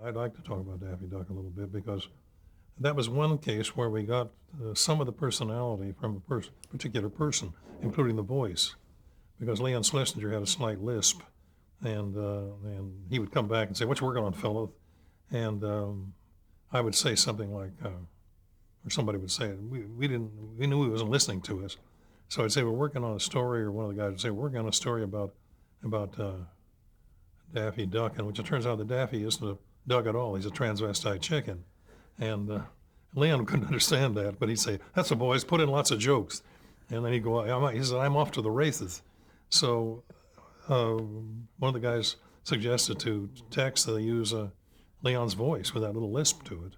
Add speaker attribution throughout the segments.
Speaker 1: I'd like to talk about Daffy Duck a little bit because that was one case where we got some of the personality from a particular person, including the voice, because Leon Schlesinger had a slight lisp, and he would come back and say, "What you working on, fellow?" And I would say something like, or somebody would say it. We knew he wasn't listening to us, so I'd say we're working on a story, or one of the guys would say we're working on a story about Daffy Duck, and which it turns out that Daffy isn't a duck at all. He's a transvestite chicken. And Leon couldn't understand that, but he'd say, "That's the boys, put in lots of jokes." And then he'd go, he said, "I'm off to the races." So one of the guys suggested to Tex that they use Leon's voice with that little lisp to it.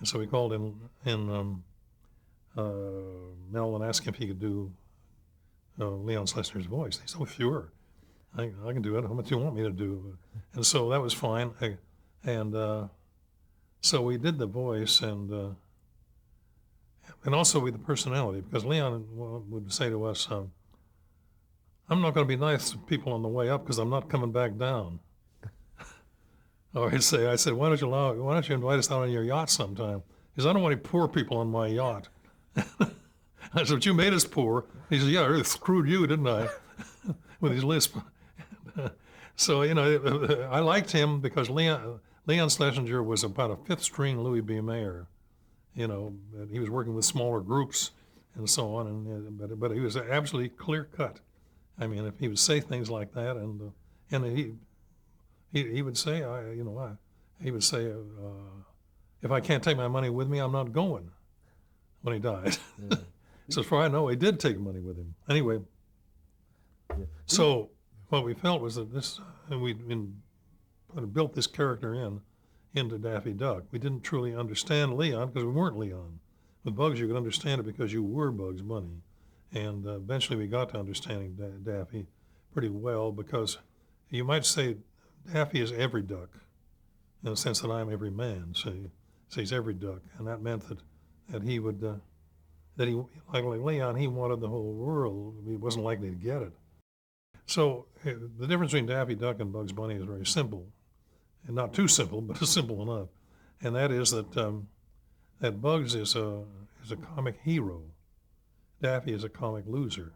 Speaker 1: And so we called in Mel and asked him if he could do Leon Schlesinger's voice. He said, "Oh, sure. I can do it. How much do you want me to do?" And so that was fine. So we did the voice and also with the personality, because Leon would say to us, "I'm not going to be nice to people on the way up because I'm not coming back down." Or I said, why don't you invite us out on your yacht sometime? He said, "I don't want any poor people on my yacht." I said, "But you made us poor." He said, "Yeah, I really screwed you, didn't I?" With his lisp. So, I liked him because Leon Schlesinger was about a fifth string Louis B. Mayer. He was working with smaller groups and so on, but he was absolutely clear cut. I mean, if he would say things like that, and he would say, he would say, "If I can't take my money with me, I'm not going." When he died. Yeah. So as far as I know, he did take money with him. Anyway, yeah. So what we felt was that we built this character into Daffy Duck. We didn't truly understand Leon because we weren't Leon. With Bugs, you could understand it because you were Bugs Bunny. And eventually we got to understanding Daffy pretty well, because you might say Daffy is every duck in the sense that I'm every man. So he's every duck. And that meant that he would, like Leon, he wanted the whole world. He wasn't likely to get it. So the difference between Daffy Duck and Bugs Bunny is very simple. And not too simple, but simple enough. And that is that Bugs is a comic hero. Daffy is a comic loser.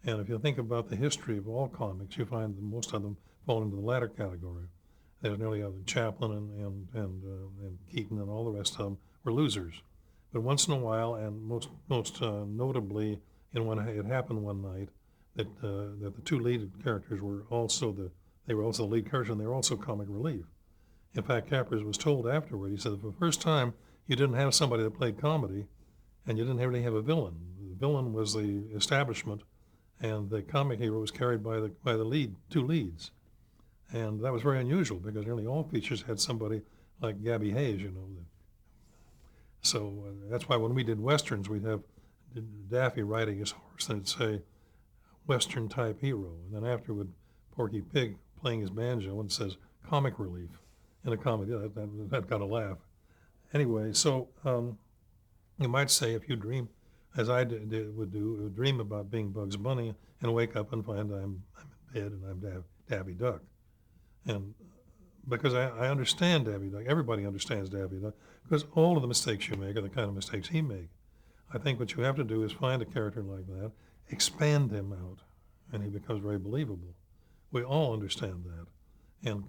Speaker 1: And if you think about the history of all comics, you find that most of them fall into the latter category. There's nearly Chaplin and Keaton and all the rest of them were losers. But once in a while, and most notably, it happened one night that the two lead characters were also the lead character, and they were also comic relief. In fact, Capras was told afterward, he said, for the first time, you didn't have somebody that played comedy, and you didn't really have a villain. The villain was the establishment, and the comic hero was carried by the two leads. And that was very unusual, because nearly all features had somebody like Gabby Hayes, So that's why when we did Westerns, we'd have Daffy riding his horse, and it'd say, Western type hero. And then afterward, Porky Pig playing his banjo, and says comic relief in a comedy. That got a laugh. Anyway, so you might say, if you dream, as I would dream about being Bugs Bunny and wake up and find I'm in bed and I'm Daffy Duck. And because I understand Daffy Duck, everybody understands Daffy Duck, because all of the mistakes you make are the kind of mistakes he made. I think what you have to do is find a character like that, expand him out, and he becomes very believable. We all understand that. And,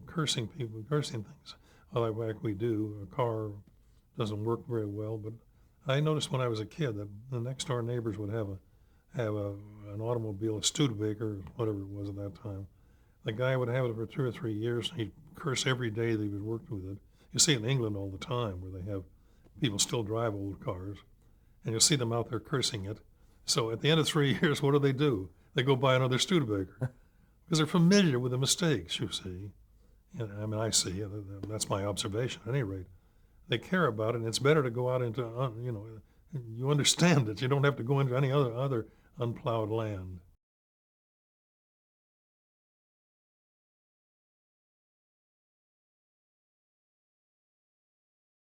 Speaker 1: cursing things like we do, a car doesn't work very well. But I noticed when I was a kid that the next door neighbors would have an automobile, a Studebaker, whatever it was at that time. The guy would have it for 2 or 3 years, and he'd curse every day that he was working with it. You see it in England all the time, where they have people still drive old cars, and you'll see them out there cursing it. So at the end of 3 years, what do? They go buy another Studebaker, because they're familiar with the mistakes, you see. And I see, that's my observation at any rate. They care about it, and it's better to go out into, you understand it. You don't have to go into any other unplowed land.